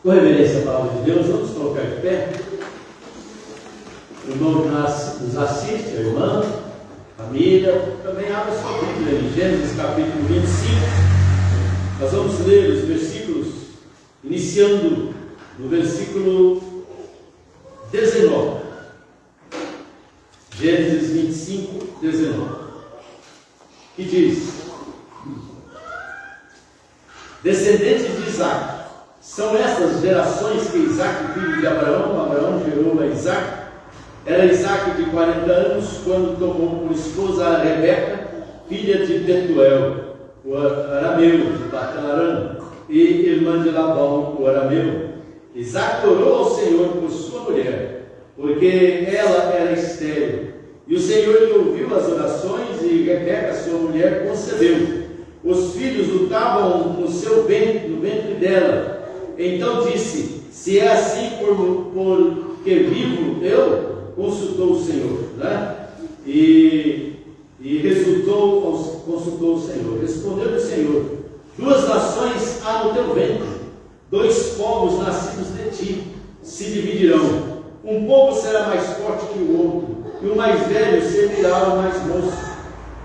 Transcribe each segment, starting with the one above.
Com reverência à palavra de Deus, vamos colocar de pé. O irmão que nos assiste, a irmã, a família, também abra sua Bíblia em Gênesis capítulo 25. Nós vamos ler os versículos, iniciando no versículo 19. Gênesis 25, 19. Que diz: descendentes de Isaac. São essas gerações que Isaac, filho de Abraão, gerou a Isaac. Era Isaac de 40 anos quando tomou por esposa a Rebeca, filha de Betuel, o arameu de Padan-aram, e irmã de Labão, o arameu. Isaac orou ao Senhor por sua mulher, porque ela era estéril. E o Senhor lhe ouviu as orações, e Rebeca, sua mulher, concebeu. Os filhos lutavam no ventre dela. Então disse: se é assim porque vivo eu, consultou o Senhor, né? Consultou o Senhor. Respondeu o Senhor: duas nações há no teu ventre, dois povos nascidos de ti se dividirão. Um povo será mais forte que o outro, e o mais velho servirá ao mais moço.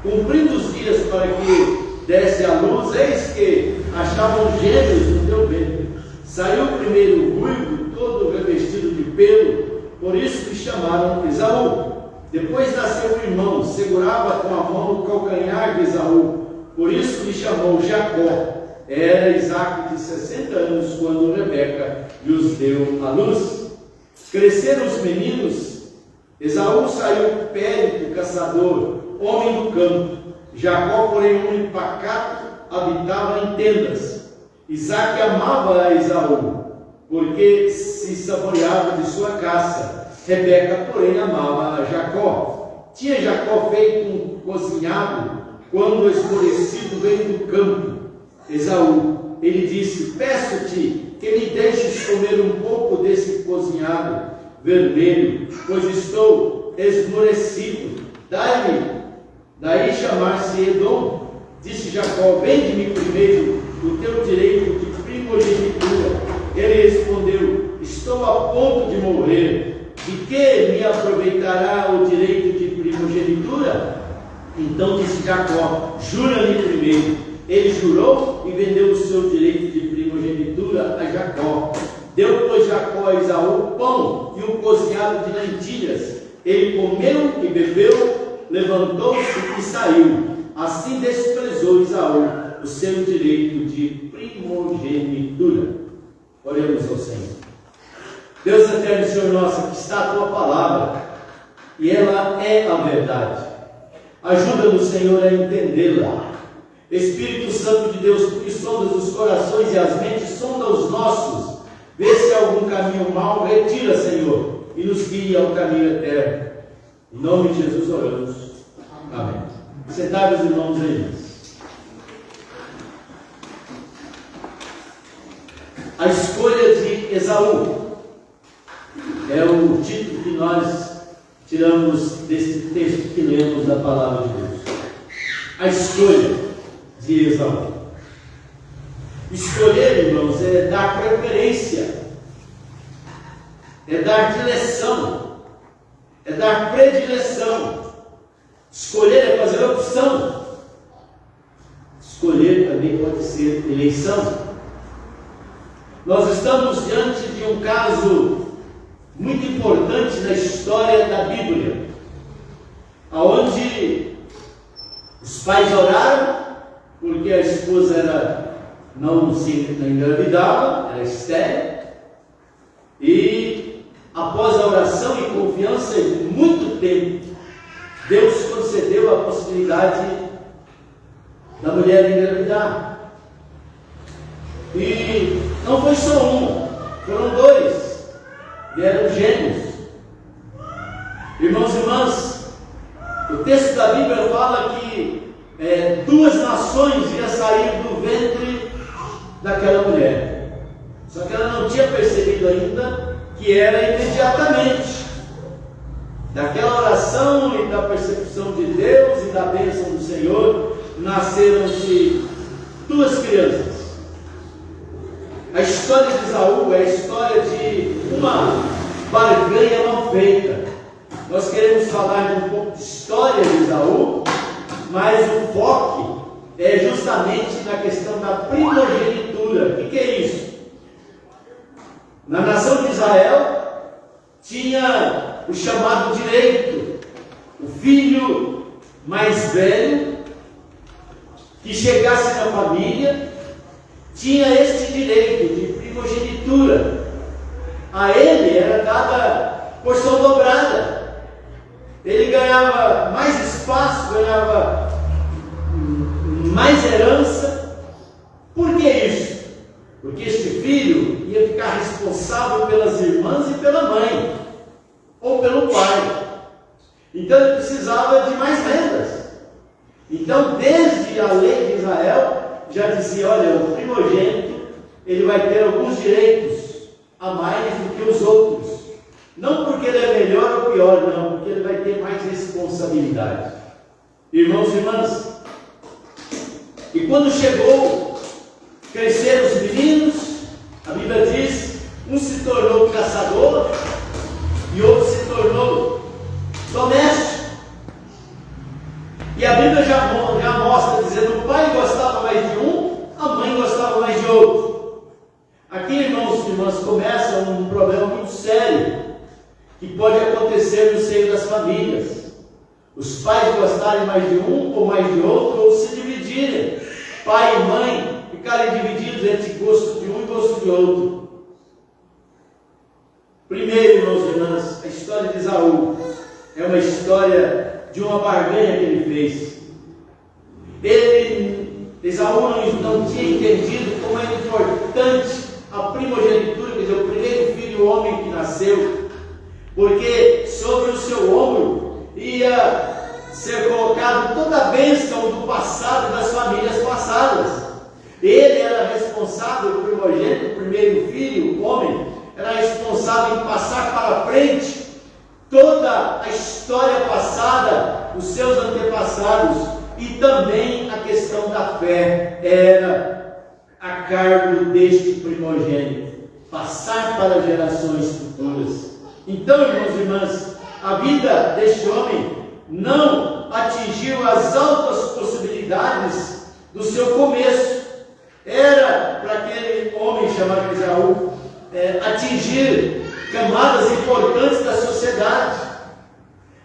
Cumprindo os dias para que desse à luz, eis que achavam gêmeos no teu ventre. Saiu o primeiro ruivo, todo revestido de pelo, por isso lhe chamaram Esaú. Depois nasceu o irmão, segurava com a mão o calcanhar de Esaú, por isso lhe chamou Jacó. Era Isaac de 60 anos quando Rebeca lhes deu à luz. Cresceram os meninos. Esaú saiu périto, caçador, homem do campo. Jacó, porém, homem pacato, habitava em tendas. Isaac amava a Esaú, porque se saboreava de sua caça. Rebeca, porém, amava a Jacó. Tinha Jacó feito um cozinhado, quando o esmorecido veio do campo. Esaú, ele disse: peço-te que me deixes comer um pouco desse cozinhado vermelho, pois estou esmorecido. Daí chamar-se Edom. Disse Jacó: vende-me primeiro o teu direito de primogenitura. Ele respondeu: estou a ponto de morrer. De que me aproveitará o direito de primogenitura? Então disse Jacó: jura-me primeiro. Ele jurou e vendeu o seu direito de primogenitura a Jacó. Deu, pois, Jacó a Esaú pão e um cozinhado de lentilhas. Ele comeu e bebeu, levantou-se e saiu. Assim desprezou Esaú o seu direito de primogenitura. Oremos ao Senhor. Deus eterno, Senhor nosso, aqui está a Tua palavra, e ela é a verdade. Ajuda-nos, Senhor, a entendê-la. Espírito Santo de Deus, Tu que sondas os corações e as mentes, sonda os nossos. Vê se há algum caminho mau, retira, Senhor, e nos guia ao caminho eterno. Em nome de Jesus oramos. Amém. Sentados, irmãos e irmãs. A escolha de Esaú é o título que nós tiramos desse texto que lemos da palavra de Deus. A escolha de Esaú. Escolher, irmãos, é dar preferência, é dar direção, é dar predileção. Escolher é fazer opção. Escolher também pode ser eleição. Nós estamos diante de um caso muito importante na história da Bíblia, onde os pais oraram porque a esposa não engravidava, era estéril, e após a oração e confiança de muito tempo, Deus concedeu a possibilidade da mulher engravidar. E não foi só um, foram dois, vieram gêmeos. Irmãos e irmãs, o texto da Bíblia fala que duas nações iam sair do ventre daquela mulher. Só que ela não tinha percebido ainda que era imediatamente. Daquela oração e da percepção de Deus e da bênção do Senhor, nasceram-se duas crianças. A história de Esaú é a história de uma barganha mal feita. Nós queremos falar de um pouco de história de Esaú, mas o foco é justamente na questão da primogenitura. O que é isso? Na nação de Israel tinha o chamado direito. O filho mais velho que chegasse na família tinha este direito de primogenitura. A ele era dada porção dobrada. Ele ganhava mais espaço, ganhava mais herança. Por que isso? Porque este filho ia ficar responsável pelas irmãs e pela mãe, ou pelo pai. Então ele precisava de mais rendas. Então, desde a lei de Israel, já dizia: olha, o primogênito, ele vai ter alguns direitos a mais do que os outros. Não porque ele é melhor ou pior, não, porque ele vai ter mais responsabilidade. Irmãos e irmãs, e quando chegou, cresceram os meninos, a Bíblia diz, um se tornou caçador e outro se tornou doméstico. E a Bíblia já mostra, dizendo: o pai gostava mais de um, a mãe gostava mais de outro. Aqui, irmãos e irmãs, começa um problema muito sério que pode acontecer no seio das famílias. Os pais gostarem mais de um ou mais de outro, ou se dividirem. Pai e mãe ficarem divididos entre gosto de um e gosto de outro. Primeiro, irmãos e irmãs, a história de Esaú é uma história de uma barganha que ele fez. Esaú não tinha entendido como é importante a primogenitura, quer dizer, o primeiro filho, o homem que nasceu, porque sobre o seu ombro ia ser colocado toda a bênção do passado, das famílias passadas. Ele era responsável, o primogênito, o primeiro filho, o homem, era responsável em passar para frente toda a história passada, os seus antepassados, e também a questão da fé era a cargo deste primogênito, passar para gerações futuras. Então, irmãos e irmãs, a vida deste homem não atingiu as altas possibilidades do seu começo. Era para aquele homem chamado Esaú atingir camadas importantes da sociedade,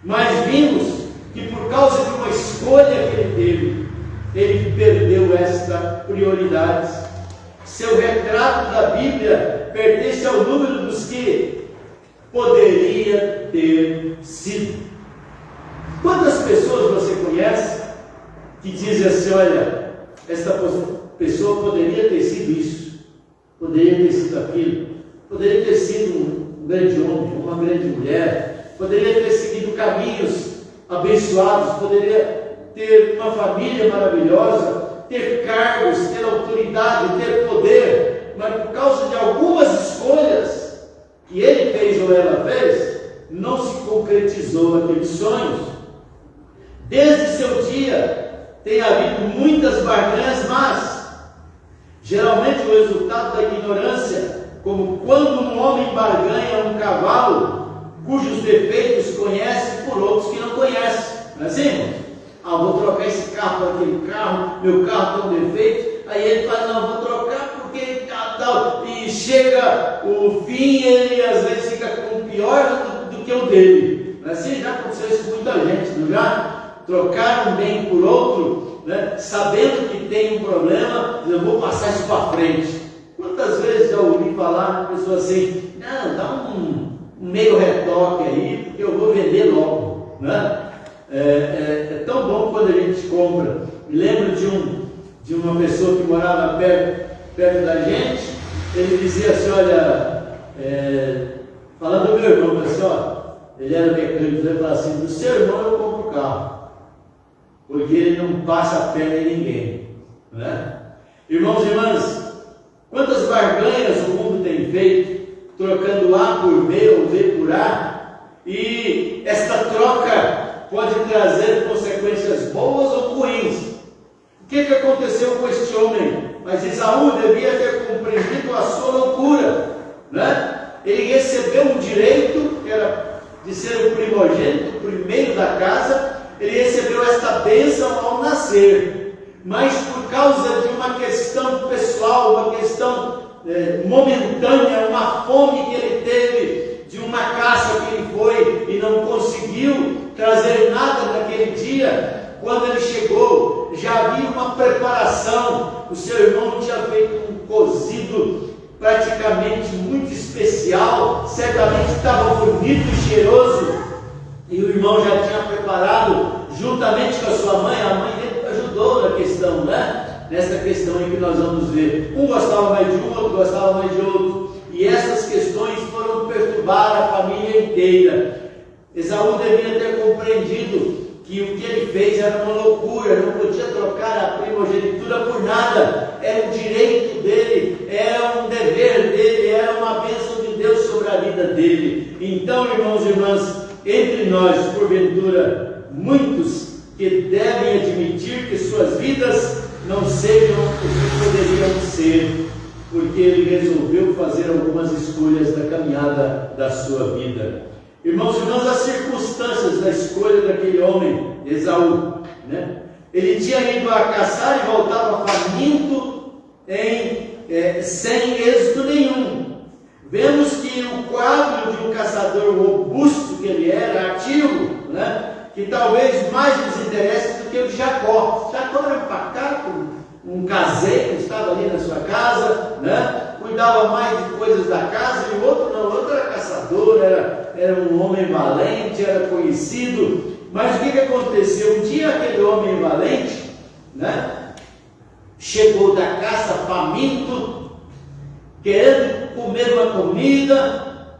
mas vimos que por causa de uma escolha que ele teve, ele perdeu esta prioridade. Seu retrato da Bíblia pertence ao número dos que poderia ter sido. Quantas pessoas você conhece que dizem assim: olha, esta pessoa poderia ter sido isso, poderia ter sido aquilo, poderia ter sido um grande homem, uma grande mulher, poderia ter seguido caminhos abençoados, poderia ter uma família maravilhosa, ter cargos, ter autoridade, ter poder, mas por causa de algumas escolhas que ele fez ou ela fez, não se concretizou aqueles sonhos. Desde seu dia tem havido muitas barganhas, mas geralmente o resultado da ignorância, como quando um homem barganha um cavalo cujos defeitos conhece por outros que não conhecem. Não é assim, irmão? Vou trocar esse carro por aquele carro, meu carro tem um defeito. Aí ele fala: não, vou trocar porque tal. E chega o fim, ele às vezes fica com pior do que o dele. Não é assim? Já aconteceu isso com muita gente, não já? Trocar um bem por outro, né? Sabendo que tem um problema, eu vou passar isso para frente. Quantas vezes já ouvi falar de pessoas assim: não, dá um meio retoque aí, porque eu vou vender logo, né? É tão bom quando a gente compra. Me lembro de uma pessoa que morava perto da gente. Ele dizia assim: olha, falando do meu irmão, assim, ó, ele era mecânico, ele falava assim: do seu irmão eu compro o carro, porque ele não passa a perna em ninguém, né? Irmãos e irmãs, quantas barganhas o mundo tem feito, trocando A por B ou B por A, e esta troca pode trazer consequências boas ou ruins. O que aconteceu com este homem mas Esaú devia ter compreendido a sua loucura, né? Ele recebeu um direito, que era de ser o primogênito, o primeiro da casa. Ele recebeu esta bênção ao nascer, mas por causa de uma questão pessoal, uma questão momentânea, uma fome que ele teve, de uma caça que ele foi e não conseguiu trazer nada naquele dia, quando ele chegou, já havia uma preparação. O seu irmão tinha feito um cozido praticamente muito especial, certamente estava bonito e cheiroso, e o irmão já tinha preparado, juntamente com a sua mãe. A mãe dele ajudou na questão, né? Nessa questão aí que nós vamos ver. Um gostava mais de um, outro gostava mais de outro, e essas questões foram perturbar a família inteira. Esaú devia ter compreendido que o que ele fez era uma loucura, não podia trocar a primogenitura por nada, era um direito dele, era um dever dele, era uma bênção de Deus sobre a vida dele. Então, irmãos e irmãs, entre nós, porventura, muitos que devem admitir que suas vidas não sejam o que poderiam ser, porque ele resolveu fazer algumas escolhas na caminhada da sua vida. Irmãos e irmãs, as circunstâncias da escolha daquele homem, Esaú, né? Ele tinha ido a caçar e voltava faminto, sem êxito nenhum. Vemos que o quadro de um caçador robusto que ele era, ativo, né? Que talvez mais nos interesse do que o de Jacó. Jacó era um pacato, um caseiro, estava ali na sua casa, né? Cuidava mais de coisas da casa, e o outro não, o outro era caçador, era um homem valente, era conhecido. Mas o que aconteceu? Um dia aquele homem valente, né, chegou da caça faminto, querendo comer uma comida,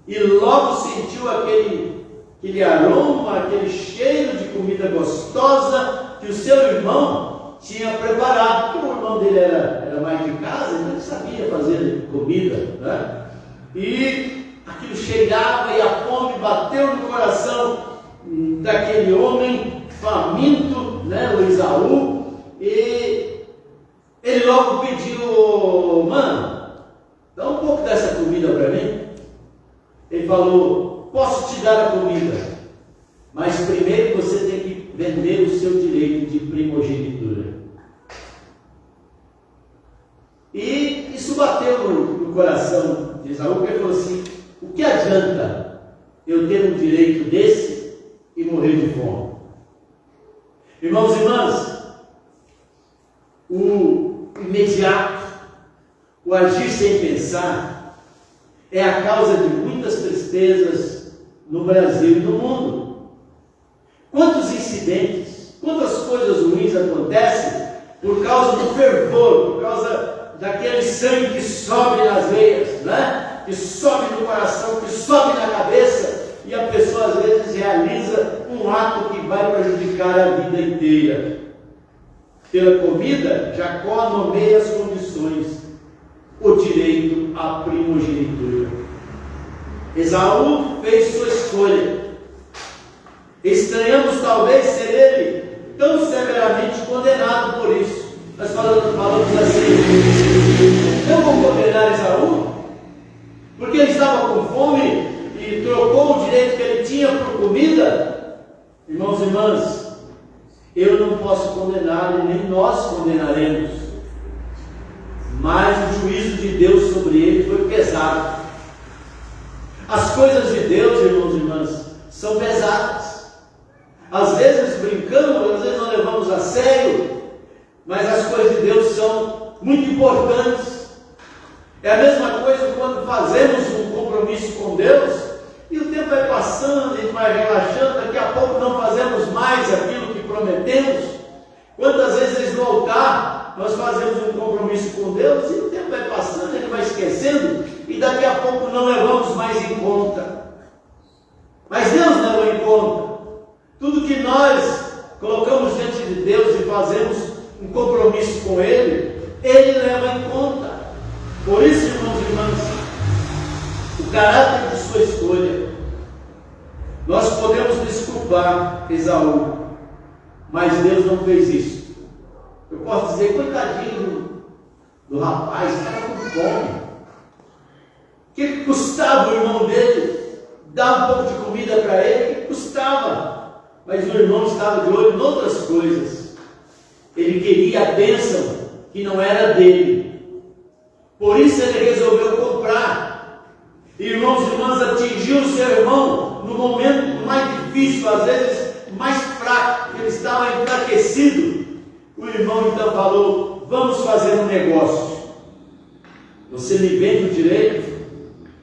e logo sentiu aquele aroma, aquele cheiro de comida gostosa que o seu irmão tinha preparado, porque o irmão dele era mais de casa, então ele sabia fazer comida, né? E aquilo cheirava, e a fome bateu no coração daquele homem faminto, né, o Esaú, e ele logo pediu: mano, dá um pouco dessa comida para mim. Ele falou: posso te dar a comida, mas primeiro você tem que vender o seu direito de primogenitura. E isso bateu no coração de Esaú, porque ele falou assim: o que adianta eu ter um direito desse e morrer de fome? Irmãos e irmãs, o imediato, o agir sem pensar, é a causa de muitas tristezas no Brasil e no mundo. Quantos incidentes, quantas coisas ruins acontecem por causa do fervor, por causa daquele sangue que sobe nas veias, né? Que sobe no coração, que sobe na cabeça, e a pessoa às vezes realiza um ato que vai prejudicar a vida inteira. Pela comida, Jacó nomeia as condições, o direito à primogenitura. Esaú fez sua escolha. Estranhamos talvez ser ele tão severamente condenado por isso. Nós falamos assim: eu vou condenar Esaú porque ele estava com fome e trocou o direito que ele tinha por comida? Irmãos e irmãs, eu não posso condenar, e nem nós condenaremos, mas o juízo de Deus sobre ele foi pesado. As coisas de Deus, irmãos e irmãs, são pesadas. Às vezes brincamos, às vezes não levamos a sério, mas as coisas de Deus são muito importantes. É a mesma coisa quando fazemos um compromisso com Deus, e o tempo vai passando, a gente vai relaxando, daqui a pouco não fazemos mais aquilo que prometemos. Quantas vezes no altar nós fazemos um compromisso com Deus, e o tempo vai passando, ele vai esquecendo, e daqui a pouco não levamos mais em conta. Mas Deus levou em conta. Tudo que nós colocamos diante de Deus e fazemos um compromisso com Ele, Ele leva em conta. Por isso, irmãos e irmãs, o caráter de sua escolha, nós podemos desculpar Esaú, mas Deus não fez isso. Eu posso dizer: coitadinho do rapaz, estava com fome. O que custava o irmão dele dar um pouco de comida para ele? O que custava? Mas o irmão estava de olho em outras coisas. Ele queria a bênção que não era dele. Por isso ele resolveu comprar. Irmãos e irmãs, atingiu o seu irmão no momento mais difícil, às vezes mais fraco, que ele estava enfraquecido. O irmão então falou: vamos fazer um negócio. Você me vende o direito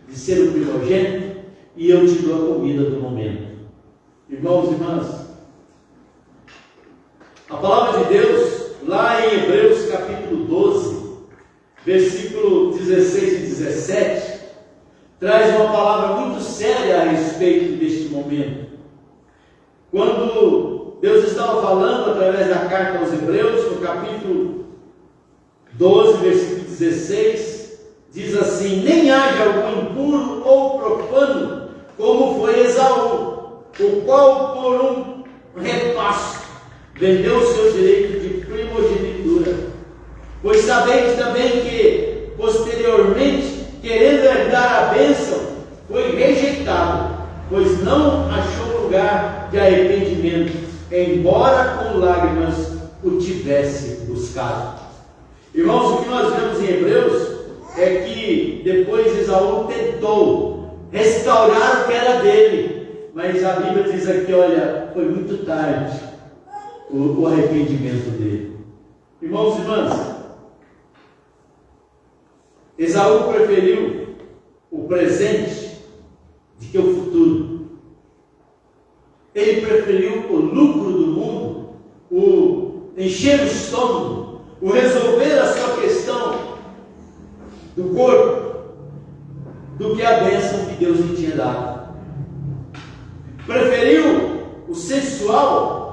de ser o primogênito e eu te dou a comida do momento. Irmãos e irmãs, a palavra de Deus, lá em Hebreus capítulo 12, versículo 16 e 17, traz uma palavra muito séria a respeito deste momento. Quando Deus estava falando através da carta aos Hebreus, no capítulo 12, versículo 16, diz assim: nem haja algum impuro ou profano, como foi Esaú, o qual por um repasto vendeu o seu direito de primogenitura. Pois sabeis também que, posteriormente, querendo herdar a bênção, foi rejeitado, pois não achou lugar de arrependimento, embora com lágrimas o tivesse buscado. Irmãos, o que nós vemos em Hebreus é que depois Esaú tentou restaurar o que era dele, mas a Bíblia diz aqui, olha, foi muito tarde o arrependimento dele. Irmãos e irmãs, Esaú preferiu o presente do que o futuro. Ele preferiu o lucro do mundo, o encher o estômago, o resolver a sua questão do corpo, do que a bênção que Deus lhe tinha dado. Preferiu o sensual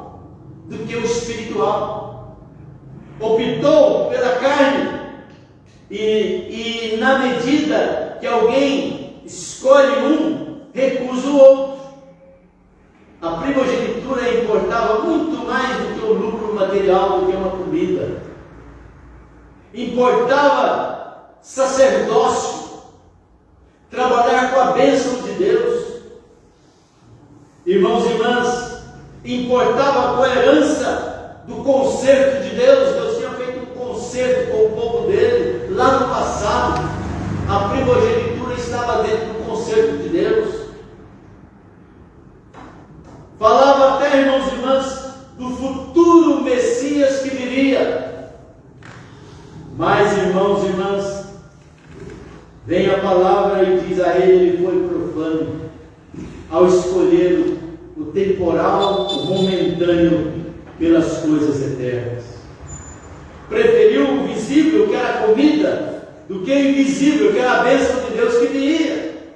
do que o espiritual. Optou pela carne. E na medida que alguém escolhe um, recusa o outro. A primogenitura importava muito mais do que o lucro material, do que uma comida. Importava sacerdócio, trabalhar com a bênção de Deus. Irmãos e irmãs, importava a coerência do concerto de Deus. Deus tinha feito um concerto com o povo dele lá no passado. A primogenitura estava dentro do concerto de Deus. Falava até, irmãos e irmãs, do futuro Messias que viria. Mas, irmãos e irmãs, vem a palavra e diz a ele foi profano ao escolher o temporal, o momentâneo, pelas coisas eternas. Preferiu o visível, que era a comida, do que o invisível, que era a bênção de Deus que viria.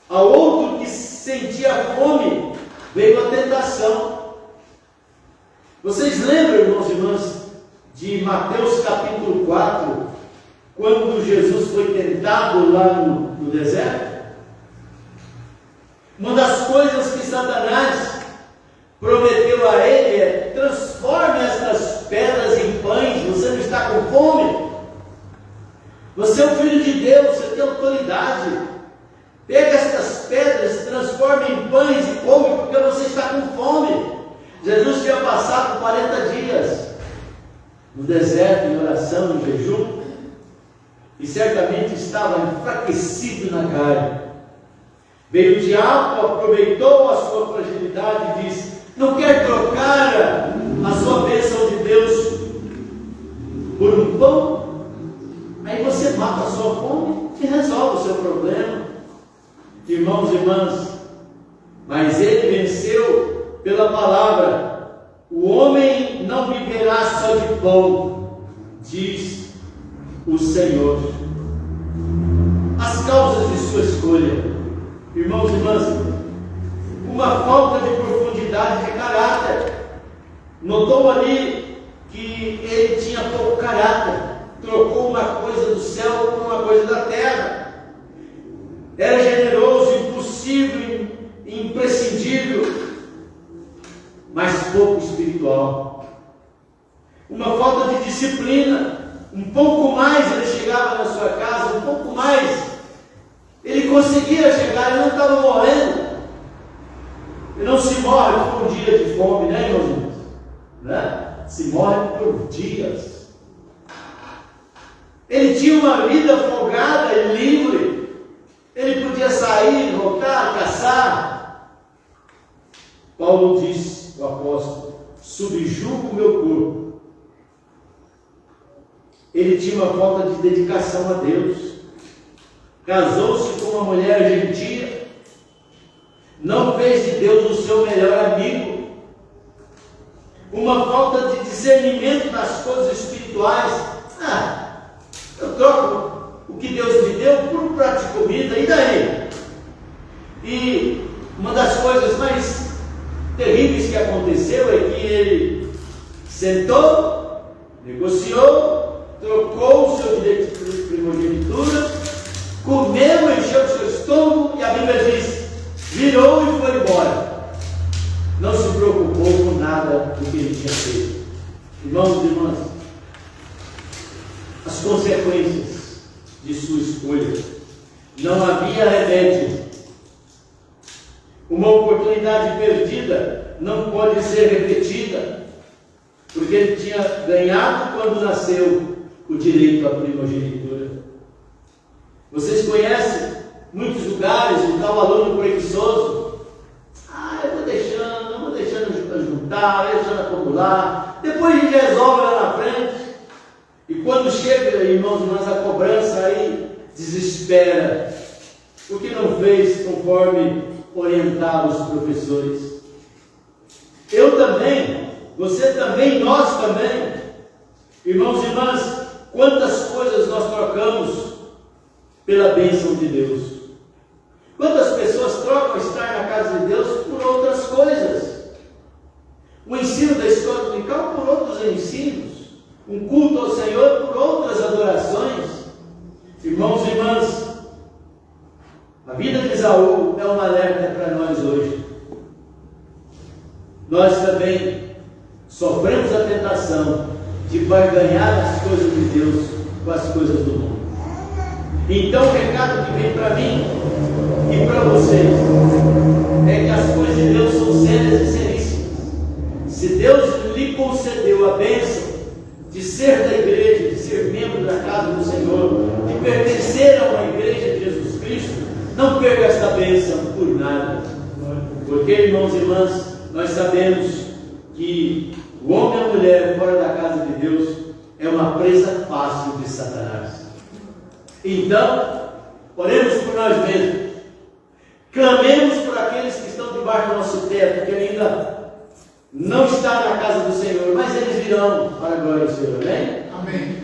Ao outro que sentia fome, veio a tentação. Vocês lembram, irmãos e irmãs, de Mateus capítulo 4, quando Jesus foi tentado lá no deserto? Uma das coisas que Satanás prometeu a ele é: transforme estas pedras em pães. Você não está com fome? Você é o Filho de Deus, você tem autoridade. Pega estas pedras, transforme em pães e come, porque você está com fome. Jesus tinha passado 40 dias no deserto, em oração, em jejum, e certamente estava enfraquecido na carne. Veio o diabo, aproveitou a sua fragilidade e disse: não quer trocar a sua bênção de Deus por um pão? Aí você mata a sua fome e resolve o seu problema. Irmãos e irmãs, mas ele venceu pela palavra. O homem não viverá só de pão, diz o Senhor. As causas de sua escolha, irmãos e irmãs, uma falta de profundidade de caráter. Notou ali que ele tinha pouco caráter, trocou uma coisa do céu por uma coisa da terra. Era generoso, impossível, imprescindível, mas pouco espiritual. Uma falta de disciplina, um pouco mais ele chegava na sua casa, um pouco mais ele conseguia chegar, ele não estava morrendo. Ele não se morre por um dia de fome, né, irmãos? Né? Se morre por dias. Ele tinha uma vida folgada e livre. Ele podia sair, voltar, caçar. Paulo diz, o apóstolo, subjugo o meu corpo. Ele tinha uma falta de dedicação a Deus. Casou-se com uma mulher gentia. Não fez de Deus o seu melhor amigo. Uma falta de discernimento das coisas espirituais. Eu troco o que Deus me deu por um prato de comida, e daí? E uma das coisas mais terríveis que aconteceu é que ele sentou, negociou, trocou o seu direito de primogenitura, comeu, encheu o seu estômago, e a Bíblia diz, virou e foi embora. Não se preocupou com nada do que ele tinha feito. Irmãos e irmãs, as consequências de sua escolha, não havia remédio. Uma oportunidade perdida não pode ser repetida, porque ele tinha ganhado quando nasceu o direito à primogenitura. Vocês conhecem muitos lugares, um tal aluno preguiçoso. Eu vou deixando juntar, deixando acumular, depois a gente resolve lá na frente. E quando chega, irmãos e irmãs, a cobrança, aí desespera, porque não fez conforme orientaram os professores. Eu também, você também, nós também, irmãos e irmãs, quantas coisas nós trocamos pela bênção de Deus. Quantas pessoas trocam estar na casa de Deus por outras coisas? O ensino da escola dominical por outros ensinos. Um culto ao Senhor por outras adorações. Irmãos e irmãs, a vida de Esaú é um alerta para nós hoje. Nós também sofremos a tentação de barganhar as coisas de Deus com as coisas do mundo. Então o recado que vem para mim e para vocês é que as coisas de Deus são sérias e seríssimas. Se Deus lhe concedeu a bênção de ser da igreja, de ser membro da casa do Senhor, de pertencer a uma igreja de Jesus Cristo, não perca esta bênção por nada. Porque, irmãos e irmãs, nós sabemos que o homem e a mulher fora da casa de Deus é uma presa fácil de Satanás. Então, oremos por nós mesmos, clamemos por aqueles que estão debaixo do nosso teto, que ainda não está na casa do Senhor, mas eles virão para a glória do Senhor, amém? Amém.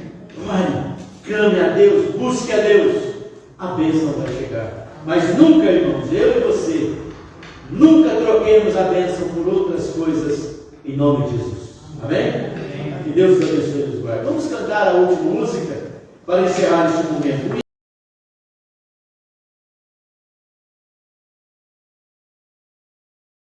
Ore, clame a Deus, busque a Deus, a bênção vai chegar. Mas nunca, irmãos, eu e você, nunca troquemos a bênção por outras coisas, em nome de Jesus, amém? Amém. Que Deus nos abençoe e nos guarde. Vamos cantar a última música para encerrar este momento.